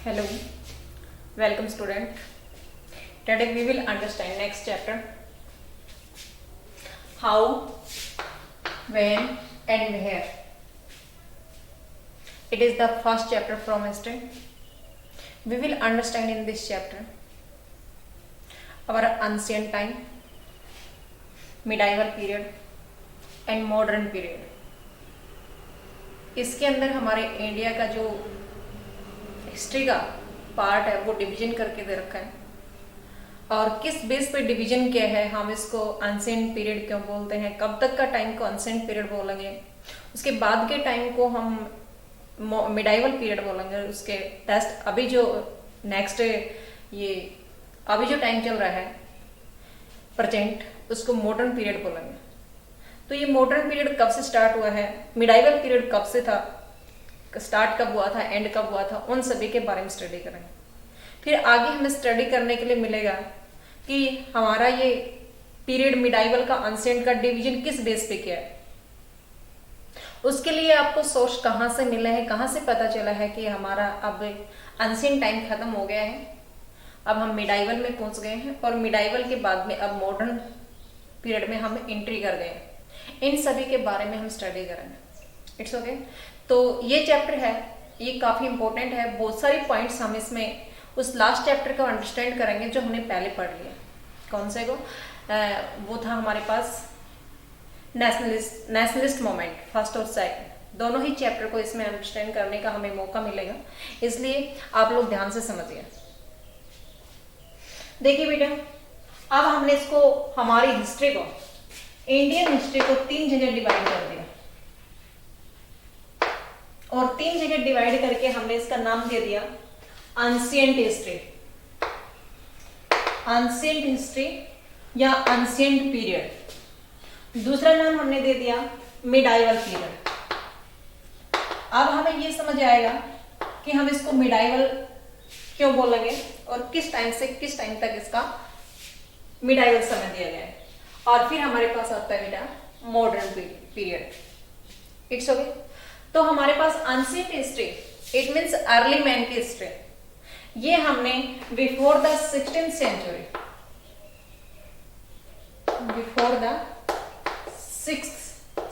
Hello, welcome student. Today we will understand next chapter. How, when and where. It is the first chapter from history. We will understand in this chapter our ancient time, medieval period and modern period. इसके अंदर हमारे India का जो history का part है वो division करके दे रखा है और किस बेस पे डिवीजन किया है, हम इसको एंशिएंट पीरियड क्यों बोलते हैं, कब तक का टाइम को एंशिएंट पीरियड बोलेंगे, उसके बाद के टाइम को हम मिडाइवल पीरियड बोलेंगे, उसके टेस्ट अभी जो नेक्स्ट ये अभी जो टाइम चल रहा है प्रेजेंट उसको मॉडर्न पीरियड बोलेंगे। तो ये मॉडर्न पीरियड कब से स्टार्ट हुआ है, मिडाइवल पीरियड कब से था, स्टार्ट कब हुआ था, एंड कब हुआ था, उन सभी के बारे में स्टडी करेंगे। फिर आगे हमें स्टडी करने के लिए मिलेगा कि हमारा ये पीरियड मिडाइवल का एंशिएंट का डिवीजन किस बेस पे किया है। उसके लिए आपको सोर्स कहाँ से मिला है, कहाँ से पता चला है कि हमारा अब एंशिएंट टाइम खत्म हो गया है, अब हम मिडाइवल में पहुंच गए हैं और मिडाइवल के बाद में अब मॉडर्न पीरियड में हम एंट्री कर गए हैं। इन सभी के बारे में हम स्टडी करेंगे। It's okay. तो ये चैप्टर है, ये काफी इंपॉर्टेंट है। बहुत सारी पॉइंट्स हम इसमें उस लास्ट चैप्टर को अंडरस्टैंड करेंगे जो हमने पहले पढ़ लिया। कौन से को वो था हमारे पास नेशनलिस्ट मोमेंट, फर्स्ट और सेकंड, दोनों ही चैप्टर को इसमें अंडरस्टैंड करने का हमें मौका मिलेगा, इसलिए आप लोग ध्यान से समझिए। देखिए बेटा, अब हमने इसको हमारी हिस्ट्री को, इंडियन हिस्ट्री को 3 जगह डिवाइड कर दिया और 3 जगह डिवाइड करके हमने इसका नाम दे दिया एंशिएंट हिस्ट्री, एंशिएंट हिस्ट्री या एंशिएंट पीरियड। दूसरा नाम हमने दे दिया मिडाइवल पीरियड। अब हमें ये समझ आएगा कि हम इसको मिडाइवल क्यों बोलेंगे और किस टाइम से किस टाइम तक इसका मिडाइवल समय दिया गया है। और फिर हमारे पास आता है बेटा मॉडर्न पीरियड। It's okay. तो हमारे पास ancient history, it means early man की हिस्ट्री, ये हमने before the 16th century, before the 6th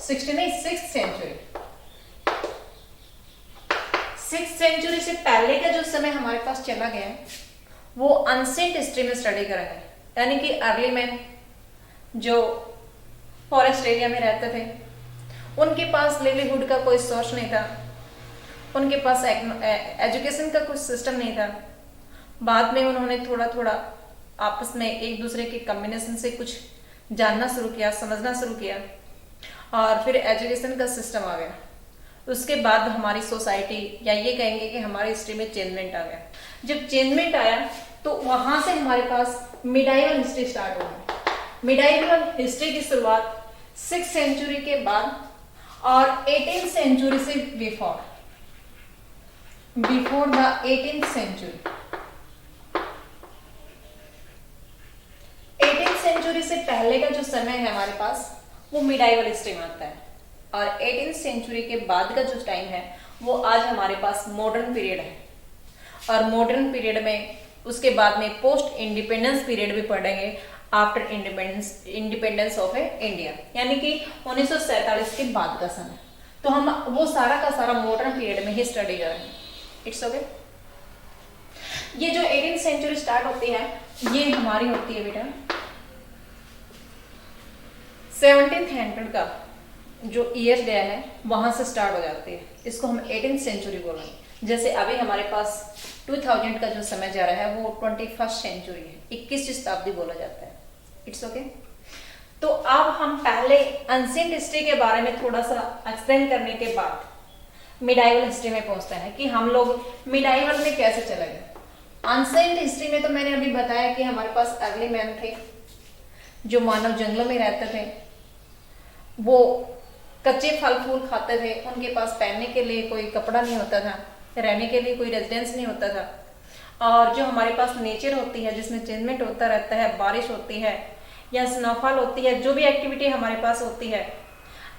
century, 6th century से पहले का जो समय हमारे पास चला गया है वो एंशिएंट हिस्ट्री में स्टडी करेंगे। यानी कि अर्ली मैन जो फॉरेस्ट एरिया में रहते थे, उनके पास लिवलीहुड का कोई सोर्स नहीं था, उनके पास एजुकेशन का कुछ सिस्टम नहीं था। बाद में उन्होंने थोड़ा थोड़ा आपस में एक दूसरे के कम्बिनेशन से कुछ जानना शुरू किया, समझना शुरू किया और फिर एजुकेशन का सिस्टम आ गया। उसके बाद हमारी सोसाइटी, या ये कहेंगे कि हमारी हिस्ट्री में चेंजमेंट आ गया। जब चेंजमेंट आया तो वहां से हमारे पास मिडाइवल हिस्ट्री स्टार्ट हो गई। मिडाइवल हिस्ट्री की शुरुआत 6th सेंचुरी के बाद और 18th सेंचुरी से before the 18th century, 18th century से पहले का जो समय है हमारे पास वो मिडाइवल हिस्ट्री में आता है और 18th सेंचुरी के बाद का जो टाइम है वो आज हमारे पास मॉडर्न पीरियड है। और मॉडर्न पीरियड में उसके बाद में पोस्ट इंडिपेंडेंस पीरियड भी पढ़ेंगे, आफ्टर इंडिपेंडेंस ऑफ इंडिया, यानी कि 1947 के बाद का समय। तो हम वो सारा का सारा मॉडर्न पीरियड में ही स्टडी करेंगे। It's okay. ये जो 18th सेंचुरी स्टार्ट होती है ये हमारी होती है बेटा 1700 का जो ईयर गया है वहां से स्टार्ट हो जाती है। इसको हम 18th सेंचुरी बोलेंगे। जैसे अभी हमारे पास 2000 का जो समय जा रहा है वो 21st सेंचुरी है, 21वीं शताब्दी बोला जाता है। It's okay. तो अब हम पहले एंशिएंट हिस्ट्री के बारे में थोड़ा सा एक्सप्लेन करने के बाद मिडाइवल हिस्ट्री में पहुंचते हैं कि हम लोग मिडाइवल में कैसे चले गए। एंशिएंट हिस्ट्री में तो मैंने अभी बताया कि हमारे पास अर्ली मैन थे जो मानव जंगलों में रहते थे, वो कच्चे फल फूल खाते थे, उनके पास पहनने के लिए कोई कपड़ा नहीं होता था, रहने के लिए कोई रेजिडेंस नहीं होता था। और जो हमारे पास नेचर होती है जिसमें चेंजमेंट होता रहता है, बारिश होती है या स्नोफॉल होती है, जो भी एक्टिविटी हमारे पास होती है,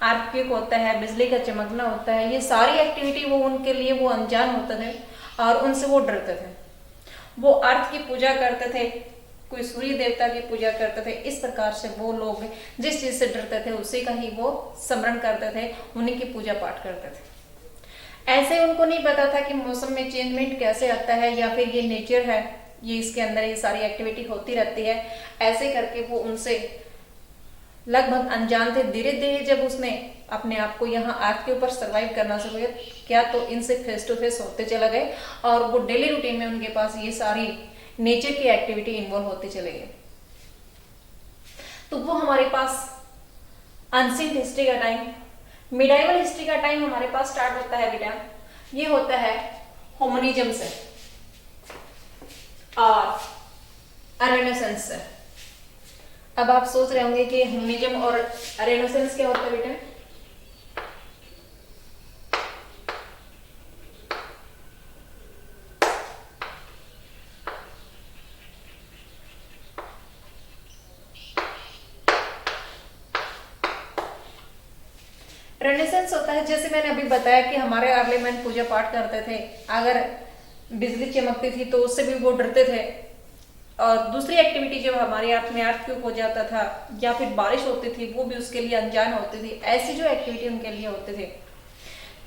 अर्थक्वेक होता है, बिजली का चमकना होता है, ये सारी एक्टिविटी वो उनके लिए वो अनजान होता है। और उनसे वो डरते थे। वो अर्थ की पूजा करते थे, कोई सूर्य देवता की पूजा करते थे। इस प्रकार से वो लोग जिस चीज से डरते थे उसी का ही वो स्मरण करते थे, उन्हीं की पूजा पाठ करते थे। ऐसे उनको नहीं पता था कि मौसम में चेंजमेंट कैसे आता है, या फिर ये नेचर है, ये इसके अंदर ये सारी एक्टिविटी होती रहती है। ऐसे करके वो उनसे लगभग अनजान थे। धीरे धीरे जब उसने अपने आप को यहाँ अर्थ के ऊपर सरवाइव करना शुरू किया तो इनसे फेस टू फेस होते चला गए, और वो डेली रूटीन में उनके पास ये सारी नेचर की एक्टिविटी इन्वॉल्व होते चले गए। तो वो हमारे पास अनसीन हिस्ट्री का टाइम, मिडाइवल हिस्ट्री का टाइम हमारे पास स्टार्ट होता है बेटा। ये होता है होमनिज्म से और रेनेसांस से। अब आप सोच रहे होंगे कि होमनिज्म और रेनेसांस क्या होता है बेटा? रेनेसांस होता है, जैसे मैंने अभी बताया कि हमारे अर्ली मैन पूजा पाठ करते थे, अगर बिजली चमकती थी तो उससे भी वो डरते थे। और दूसरी एक्टिविटी जब हमारे अर्थ में अर्थ क्यूब हो जाता था या फिर बारिश होती थी, वो भी उसके लिए अनजान होती थी। ऐसी जो एक्टिविटी उनके लिए होते थे,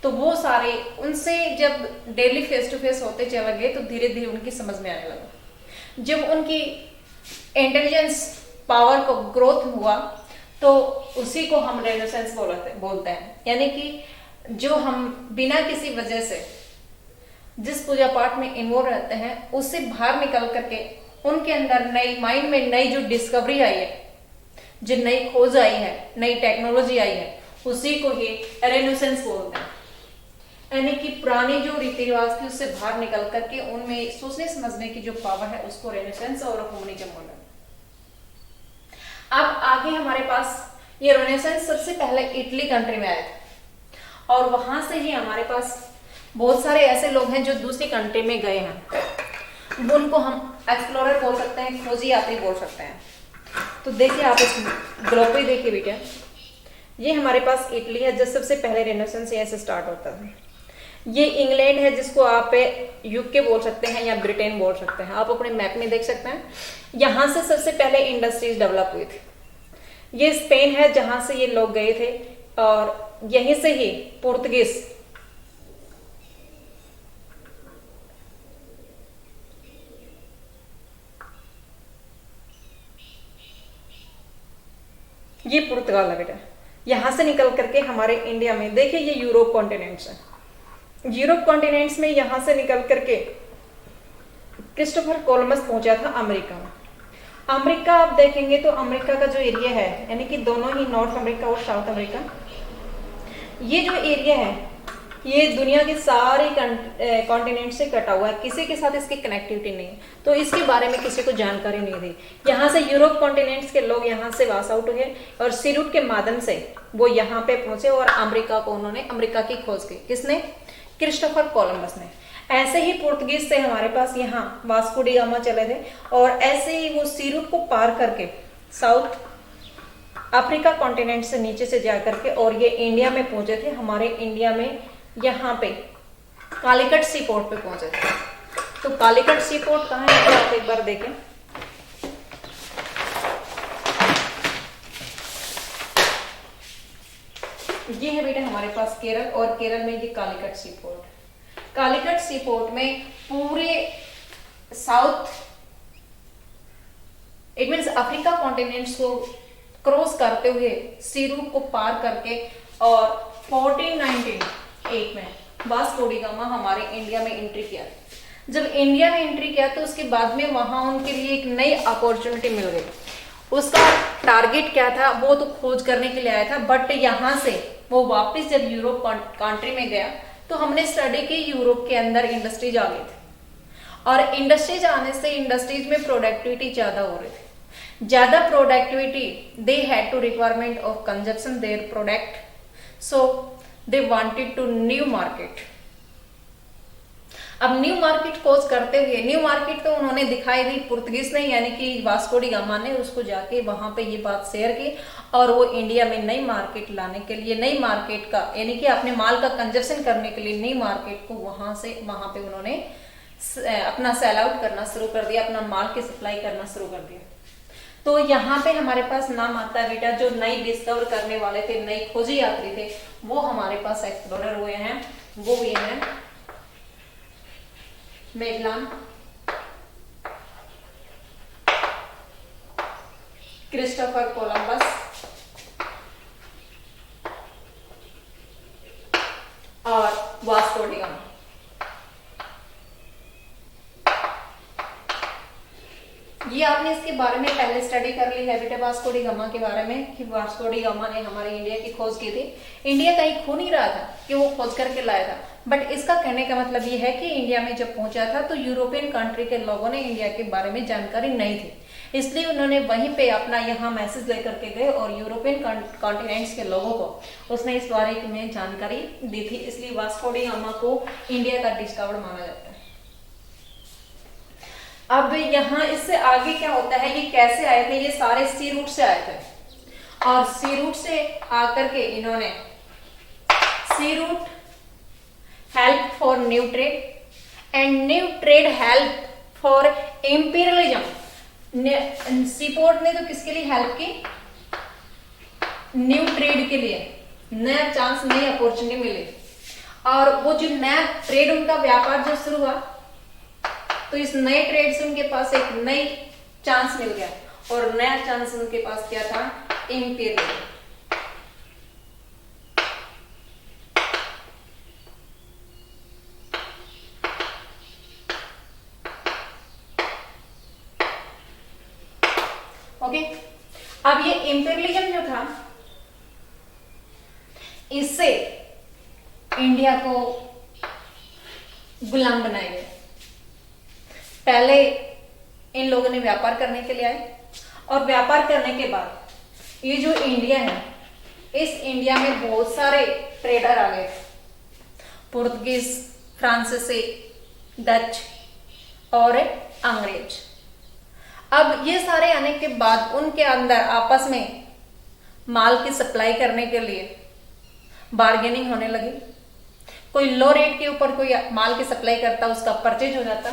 तो वो सारे उनसे जब डेली फेस टू फेस होते चले गए तो धीरे धीरे उनकी समझ में आने लगा। जब उनकी इंटेलिजेंस पावर को ग्रोथ हुआ तो उसी को हम रेनेसांस बोलते हैं। यानी कि जो हम बिना किसी वजह से जिस पूजा पाठ में इन्वॉल्व रहते हैं उससे बाहर निकल करके उनके अंदर नई माइंड में नई जो डिस्कवरी आई है, जो नई खोज आई है, नई टेक्नोलॉजी आई है, उसी को ही रेनेसांस बोलते हैं। यानी कि पुरानी जो रीति रिवाज थी उससे बाहर निकल करके उनमें सोचने समझने की जो पावर है उसको रेनेसांस और होमनिज्म बोलते हैं। अब आगे हमारे पास ये रेनेसांस सबसे पहले इटली कंट्री में आया था, और वहां से ही हमारे पास बहुत सारे ऐसे लोग हैं जो दूसरी कंट्री में गए हैं। उनको हम एक्सप्लोरर बोल सकते हैं, खोजी यात्री बोल सकते हैं। तो देखिए आप इस ग्लोब पे देखिए बेटा, ये हमारे पास इटली है, जो सबसे पहले रेनेसांस यहाँ से स्टार्ट होता है। ये इंग्लैंड है, जिसको आप यूके बोल सकते हैं या ब्रिटेन बोल सकते हैं। आप अपने मैप में देख सकते हैं, यहाँ से सबसे पहले इंडस्ट्रीज डेवलप हुई थी। ये स्पेन है जहां से ये लोग गए थे, और यहीं से ही पुर्तगीज ये पुर्तगाल है बेटा। यहां से निकल करके हमारे इंडिया में देखिए ये यूरोप कॉन्टिनेंट्स है। यूरोप कॉन्टिनेंट्स में यहां से निकल करके क्रिस्टोफर कोलंबस पहुंचा था अमेरिका में। अमेरिका आप देखेंगे तो अमेरिका का जो एरिया है, यानी कि दोनों ही नॉर्थ अमेरिका और साउथ अमेरिका, ये जो एरिया है ये दुनिया के सारे कॉन्टिनेंट से कटा हुआ है, किसी के साथ इसकी कनेक्टिविटी नहीं है, तो इसके बारे में किसी को जानकारी नहीं दी। यहाँ से यूरोप कॉन्टिनेंट्स के लोग यहाँ से पास आउट हुए और सी रूट के माध्यम से वो यहाँ पे पहुंचे और अमेरिका को उन्होंने अमेरिका की खोज की। किसने? क्रिस्टोफर कोलंबस ने। ऐसे ही पुर्तगीज से हमारे पास यहाँ वास्को डी गामा चले थे, और ऐसे ही वो सी रूट को पार करके साउथ अफ्रीका कॉन्टिनेंट से नीचे से जा करके और ये इंडिया में पहुंचे थे। हमारे इंडिया में यहाँ पे कालीकट सी पोर्ट पे पहुंचे थे। तो कालीकट सी पोर्ट कहाँ है आप एक बार देखें। ये है बेटा हमारे पास केरल, और केरल में ये कालीकट सी पोर्ट। कालीकट सी पोर्ट में पूरे south it means Africa continents को क्रॉस करते हुए सी रूट को पार करके और 1498 में वास्को डी गामा हमारे इंडिया में एंट्री किया। जब इंडिया में एंट्री किया तो उसके बाद में वहां उनके लिए एक नई अपॉर्चुनिटी मिल गई। उसका टारगेट क्या था? वो तो खोज करने के लिए आया था, बट यहाँ से वो वापस जब यूरोप कंट्री में गया तो हमने स्टडी की यूरोप के अंदर इंडस्ट्रीज आ गई थी, और इंडस्ट्रीज आने से इंडस्ट्रीज में प्रोडक्टिविटी ज्यादा हो रही थी। ज्यादा productivity, they had to requirement of consumption their product, so they wanted to new market। अब न्यू मार्केट खोज करते हुए, न्यू मार्केट तो उन्होंने दिखाई दी पुर्तगीज ने, यानी कि वास्को डी गामा ने उसको जाके वहां पे ये बात शेयर की, और वो इंडिया में नई मार्केट लाने के लिए, नई मार्केट का यानी कि अपने माल का कंजप्शन करने के लिए नई मार्केट को वहां से वहां पे उन्होंने अपना सेल आउट करना शुरू कर दिया, अपना माल की सप्लाई करना शुरू कर दिया। तो यहाँ पे हमारे पास नाम आता है बेटा, जो नई डिस्कवर करने वाले थे, नई खोजी यात्री थे, वो हमारे पास एक्सप्लोरर हुए हैं, वो ये हैं मैगेलन, क्रिस्टोफर कोलंबस और वास्को डी गामा। ये आपने इसके बारे में पहले स्टडी कर ली है बेटा, वास्को डी गामा के बारे में, कि वास्को डी गामा ने हमारे इंडिया की खोज की थी। इंडिया कहीं खो नहीं रहा था कि वो खोज करके लाया था, बट इसका कहने का मतलब ये है कि इंडिया में जब पहुंचा था तो यूरोपियन कंट्री के लोगों ने इंडिया के बारे में जानकारी नहीं थी, इसलिए उन्होंने वहीं पे अपना यहाँ मैसेज लेकर के गए और यूरोपियन कॉन्टिनेंट्स के लोगों को उसने इस बारे में जानकारी दी थी, इसलिए वास्को डी गामा को इंडिया का डिस्कवर माना जाता है। अब यहाँ इससे आगे क्या होता है, ये कैसे आए थे, ये सारे सी रूट से आए थे, और सी रूट से आकर के इन्होंने sea route help for new trade and new trade help for imperialism. Sea port ने तो किसके लिए हेल्प की, न्यू ट्रेड के लिए, नया चांस, नई अपॉर्चुनिटी मिली, और वो जो नया ट्रेड उनका व्यापार जो शुरू हुआ, तो इस नए ट्रेड से उनके पास एक नई चांस मिल गया, और नया चांस उनके पास क्या था, इंपीरियलिज्म। ओके, अब ये इंपीरियलिज्म जो था, इससे इंडिया को गुलाम बनाया गया। पहले इन लोगों ने व्यापार करने के लिए आए, और व्यापार करने के बाद ये जो इंडिया है, इस इंडिया में बहुत सारे ट्रेडर आ गए, पुर्तगीज, फ्रांसीसी, डच और अंग्रेज। अब ये सारे आने के बाद उनके अंदर आपस में माल की सप्लाई करने के लिए बार्गेनिंग होने लगी। कोई लो रेट के ऊपर कोई माल की सप्लाई करता, उसका परचेज हो जाता,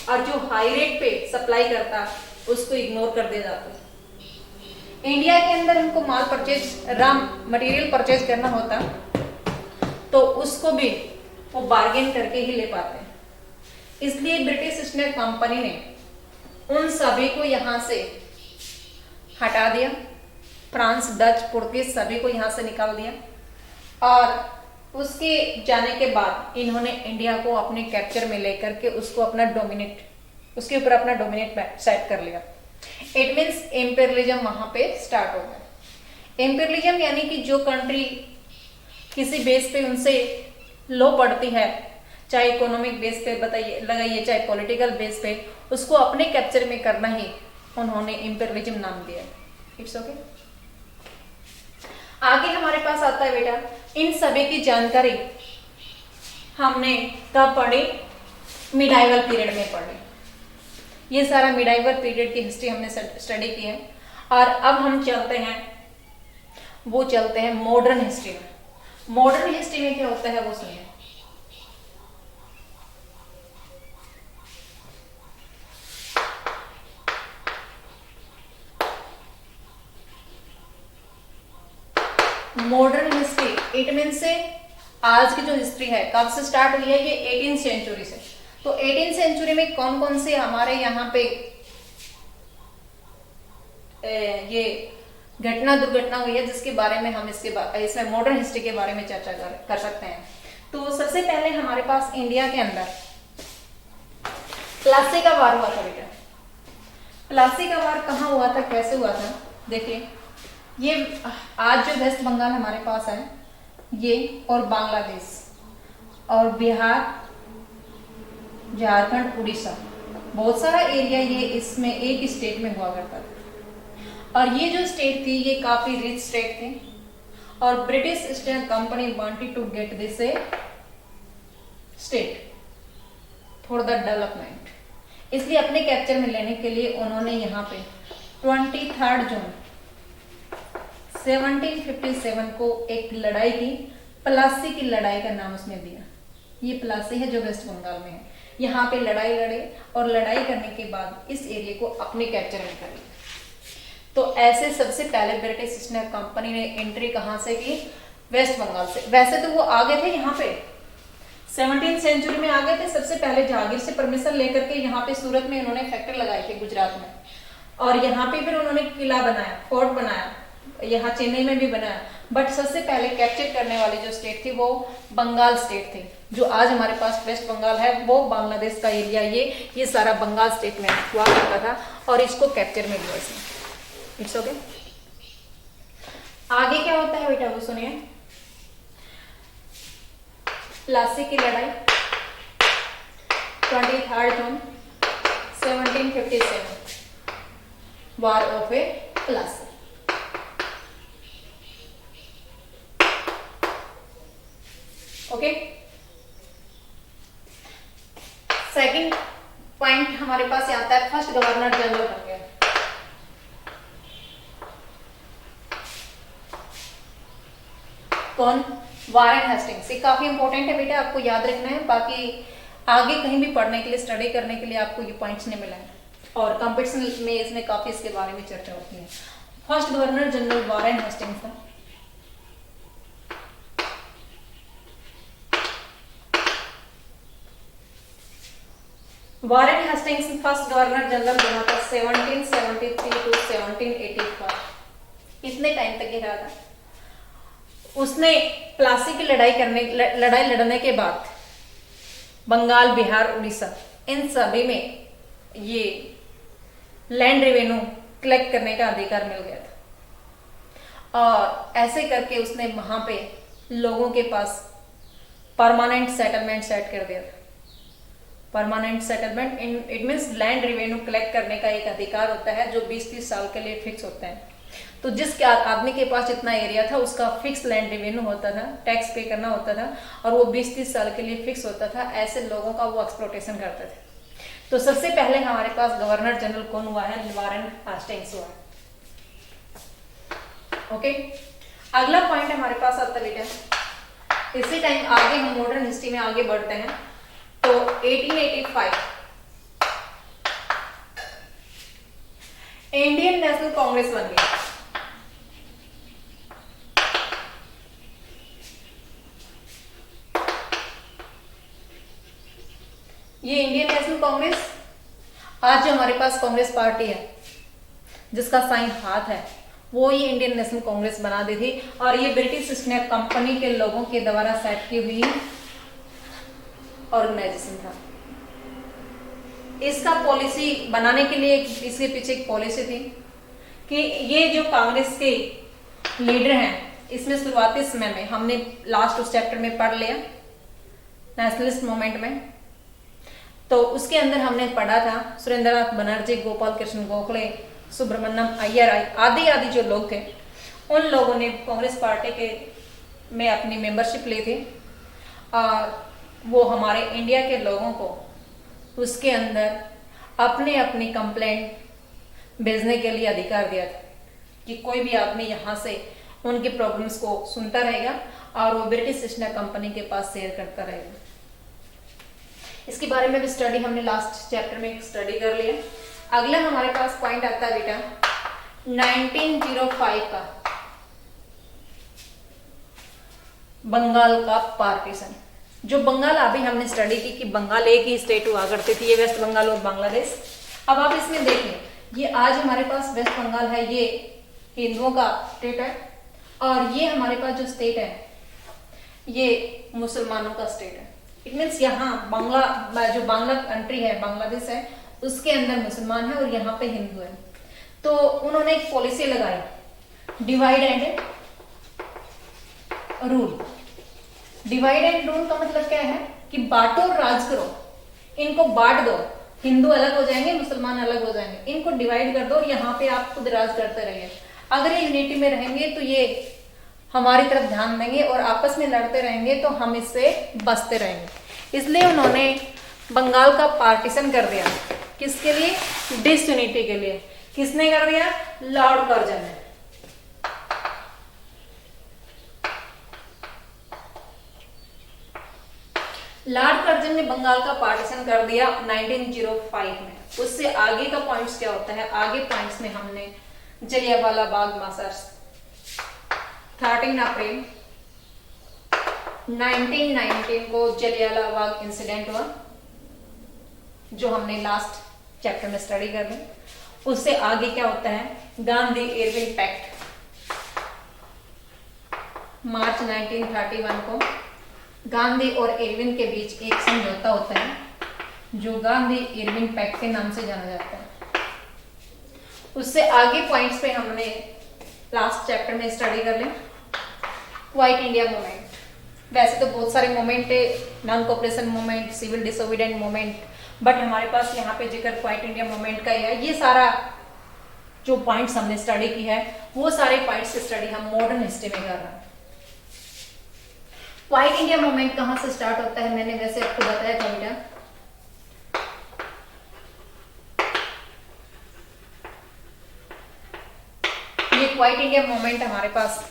और जो हाई रेट पे सप्लाई करता उसको इग्नोर कर दिया जाता। इंडिया के अंदर उनको माल परचेज, रॉ मटेरियल परचेज करना होता, तो उसको भी वो बार्गेन करके ही ले पाते हैं। इसलिए ब्रिटिश ईस्ट इंडिया कंपनी ने उन सभी को यहां से हटा दिया, फ्रांस, डच, पुर्तगीज सभी को यहां से निकाल दिया, और उसके जाने के बाद इन्होंने इंडिया को अपने कैप्चर में लेकर के उसको अपना डोमिनेट, उसके ऊपर अपना डोमिनेट सेट कर लिया। इट मीन्स इंपीरियलिज्म वहां पे स्टार्ट हो गया। इंपीरियलिज्म यानी कि जो कंट्री किसी बेस पे उनसे लो पड़ती है, चाहे इकोनॉमिक बेस पे बताइए लगाइए, चाहे पॉलिटिकल बेस पे, उसको अपने कैप्चर में करना ही उन्होंने इंपीरियलिज्म नाम दिया। It's okay. आगे हमारे पास आता है बेटा, इन सभी की जानकारी हमने कब पढ़ी, मिडाइवल पीरियड में पढ़ी। ये सारा मिडाइवल पीरियड की हिस्ट्री हमने स्टडी की है, और अब हम चलते हैं मॉडर्न हिस्ट्री में। मॉडर्न हिस्ट्री में क्या होता है वो सुनिए। मॉडर्न हिस्ट्री इट मीन से आज की जो हिस्ट्री है कब से स्टार्ट हुई है, ये 18वीं सेंचुरी से। तो 18वीं सेंचुरी में कौन कौन से हमारे यहाँ पे ये घटना दुर्घटना हुई है जिसके बारे में हम इसमें मॉडर्न हिस्ट्री के बारे में चर्चा कर सकते हैं। तो सबसे पहले हमारे पास इंडिया के अंदर प्लासी का वार हुआ था बेटा। प्लासी का वार कहाँ हुआ था, कैसे हुआ था, देखिए ये आज जो वेस्ट बंगाल हमारे पास है ये, और बांग्लादेश और बिहार, झारखंड, उड़ीसा, बहुत सारा एरिया ये इसमें एक स्टेट में हुआ करता था। और ये जो स्टेट थी ये काफी रिच स्टेट थी, और British East India Company wanted to get this state. For the development. इसलिए अपने कैप्चर में लेने के लिए उन्होंने यहाँ पे 23 जून 1757 को एक लड़ाई की, प्लासी की लड़ाई का नाम उसने दिया। ये प्लासी है जो वेस्ट बंगाल में है। यहाँ पे लड़ाई लड़े और लड़ाई करने के बाद इस एरिया को अपने कैप्चर में कर लिया। तो ऐसे सबसे पहले ब्रिटिश ईस्ट इंडिया कंपनी ने एंट्री कहाँ से की? वेस्ट बंगाल से। वैसे तो वो आ गए थे यहाँ पे 17वीं सेंचुरी में आ गए थे, सबसे पहले जहांगीर से परमिशन लेकर के यहाँ पे सूरत में उन्होंने फैक्ट्री लगाई थी गुजरात में, और यहाँ पे फिर उन्होंने किला बनाया, फोर्ट बनाया, यहाँ चेन्नई में भी बनाया। बट सबसे पहले कैप्चर करने वाली जो स्टेट थी वो बंगाल स्टेट थी। जो आज हमारे पास वेस्ट बंगाल है वो बांग्लादेश का एरिया, ये सारा बंगाल स्टेट में हुआ करता था और इसको कैप्चर में लिया इसने। It's okay. आगे क्या होता है बेटा वो सुनिए। प्लासी की लड़ाई 23 जून 1757, war of A Plassey. Okay. Second point हमारे पास आता है फर्स्ट गवर्नर जनरल बन गया। कौन? Warren Hastings. ये काफी इंपॉर्टेंट है बेटा, आपको याद रखना है। बाकी आगे कहीं भी पढ़ने के लिए, स्टडी करने के लिए आपको ये पॉइंट्स नहीं मिला है, और कंपटीशन में इसमें काफी इसके बारे में चर्चा होती है। First governor general Warren Hastings था। Warren Hastings first governor general बना था 1773 टू 1785। इतने टाइम तक ही रहा था। उसने प्लासी की लड़ाई लड़ने के बाद बंगाल, बिहार, उड़ीसा इन सभी में ये लैंड रेवेन्यू कलेक्ट करने का अधिकार मिल गया था, और ऐसे करके उसने वहां पे लोगों के पास परमानेंट सेटलमेंट सेट कर दिया था। Permanent settlement it means land revenue collect करने का एक अधिकार होता है जो 20-30 साल के लिए फिक्स होता है। तो जिस आदमी के पास जितना एरिया था उसका फिक्स लैंड रेवेन्यू होता था, टैक्स पे करना होता था, और वो 20-30 साल के लिए फिक्स होता था। ऐसे लोगों का वो एक्सप्लॉयटेशन करते थे। तो सबसे पहले हमारे पास गवर्नर जनरल कौन हुआ है? वारेन हेस्टिंग्स हुआ है। ओके। अगला पॉइंट हमारे पास आता है बेटा, इसी टाइम आगे हम मॉडर्न हिस्ट्री में आगे बढ़ते हैं। तो 1885 इंडियन नेशनल कांग्रेस बन गई। ये इंडियन नेशनल कांग्रेस, आज जो हमारे पास कांग्रेस पार्टी है जिसका साइन हाथ है, वो ये इंडियन नेशनल कांग्रेस बना दी थी। और ये ब्रिटिश ईस्ट इंडिया कंपनी के लोगों के द्वारा सेट की हुई ऑर्गेनाइजेशन था। इसका पॉलिसी बनाने के लिए इसके पीछे एक पॉलिसी थी कि ये जो कांग्रेस के लीडर हैं, इसमें शुरुआती समय में हमने लास्ट उस चैप्टर में पढ़ लिया नेशनलिस्ट मूवमेंट में, तो उसके अंदर हमने पढ़ा था सुरेंद्रनाथ बनर्जी, गोपाल कृष्ण गोखले, सुब्रमण्यम अय्यर आदि जो लोग थे, उन लोगों ने कांग्रेस पार्टी के में अपनी मेंबरशिप ली थी, और वो हमारे इंडिया के लोगों को उसके अंदर अपने अपनी कंप्लेंट भेजने के लिए अधिकार दिया था कि कोई भी आदमी यहाँ से उनके प्रॉब्लम्स को सुनता रहेगा और वो ब्रिटिश ईस्ट इंडिया कंपनी के पास शेयर करता रहेगा। इसके बारे में भी स्टडी हमने लास्ट चैप्टर में स्टडी कर लिया। अगला हमारे पास पॉइंट आता है बेटा 1905 का बंगाल का पार्टीशन। जो बंगाल अभी हमने स्टडी की कि बंगाल एक ही स्टेट हुआ करती थी, ये वेस्ट बंगाल और बांग्लादेश। अब आप इसमें देखें, ये आज हमारे पास वेस्ट बंगाल है, ये हिंदुओं का स्टेट है, और ये हमारे पास जो स्टेट है ये मुसलमानों का स्टेट है। इट मीन्स यहाँ जो बांग्ला कंट्री है, बांग्लादेश है, उसके अंदर मुसलमान है और यहाँ पे हिंदू है। तो उन्होंने एक पॉलिसी लगाई, divide and rule. Divide and rule का मतलब क्या है कि बांटो और राज करो, इनको बांट दो, हिंदू अलग हो जाएंगे, मुसलमान अलग हो जाएंगे, इनको डिवाइड कर दो और यहाँ पे आप खुद राज करते रहिए। अगर ये यूनिटी में रहेंगे तो ये हमारी तरफ ध्यान देंगे, और आपस में लड़ते रहेंगे तो हम इससे बचते रहेंगे। इसलिए उन्होंने बंगाल का पार्टीशन कर दिया, किसके लिए? डिसयूनिटी के लिए। किसने कर दिया? लॉर्ड कर्जन ने। लॉर्ड कर्जन ने बंगाल का पार्टीशन कर दिया 1905 में। उससे आगे का पॉइंट्स क्या होता है? आगे पॉइंट्स में हमने जलियांवाला बाग मासर्स 13 अप्रैल 1919 को जलियांवाला बाग इंसिडेंट हुआ, जो हमने लास्ट चैप्टर में स्टडी कर ली। उससे आगे क्या होता है? गांधी इरविन पैक्ट, मार्च 1931 को गांधी और इरविन के बीच एक समझौता होता है, जो गांधी इरविन पैक्ट के नाम से जाना जाता है। उससे आगे पॉइंट्स पे हमने लास्ट चैप्टर में स्टडी कर ली क्वाइट इंडिया मूवमेंट। वैसे तो बहुत सारे मूवमेंट है, non cooperation movement, civil disobedient movement, but हमारे पास यहाँ पे जिक्र क्वाइट इंडिया मूवमेंट का ही है। ये सारा जो पॉइंट्स हमने स्टडी की है, वो सारे पॉइंट्स की स्टडी हम मॉडर्न हिस्ट्री में कर रहे हैं। क्वाइट इंडिया मूवमेंट कहां से स्टार्ट होता है? मैंने वैसे आपको बताया था बेटा, ये क्वाइट इंडिया मूवमेंट हमारे पास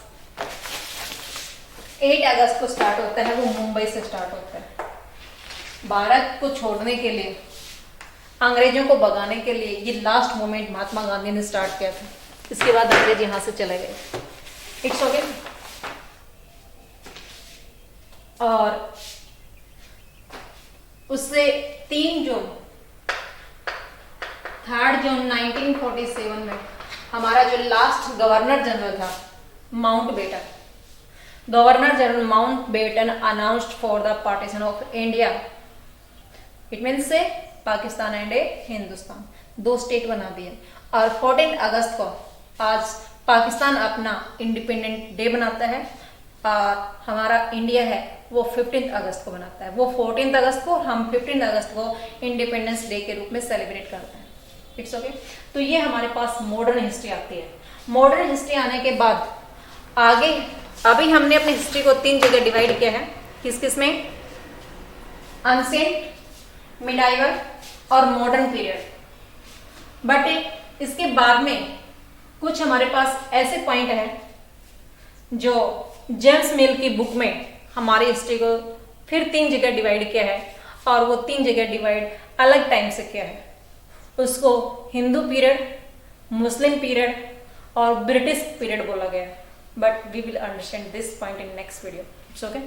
8 अगस्त को स्टार्ट होता है। वो मुंबई से स्टार्ट होता है। भारत को छोड़ने के लिए, अंग्रेजों को भगाने के लिए ये लास्ट मूवमेंट महात्मा गांधी ने स्टार्ट किया था। इसके बाद अंग्रेज यहां से चले गए। It's okay. और उससे 3 जून 3 जून 1947 में हमारा जो लास्ट गवर्नर जनरल था Mountbatten, governor general Mountbatten announced for the partition of India. It means से पाकिस्तान एंड हिंदुस्तान, 2 स्टेट बना दिए। और 14 अगस्त को आज पाकिस्तान अपना इंडिपेंडेंट डे बनाता है, और हमारा इंडिया है वो 15 अगस्त को बनाता है। वो 14 अगस्त को, हम 15 अगस्त को इंडिपेंडेंस डे के रूप में सेलिब्रेट करते हैं। It's okay. तो ये हमारे पास मॉडर्न हिस्ट्री आती है। मॉडर्न हिस्ट्री आने के बाद आगे, अभी हमने अपनी हिस्ट्री को 3 जगह डिवाइड किया है। किस किस में? एंशिएंट, मिडाइवल और मॉडर्न पीरियड। बट इसके बाद में कुछ हमारे पास ऐसे पॉइंट हैं जो जेम्स मिल की बुक में हमारी हिस्ट्री को फिर 3 जगह डिवाइड किया है, और वो 3 जगह डिवाइड अलग टाइम से किया है। उसको हिंदू पीरियड, मुस्लिम पीरियड और ब्रिटिश पीरियड बोला गया है। But we will understand this point in next video. It's okay.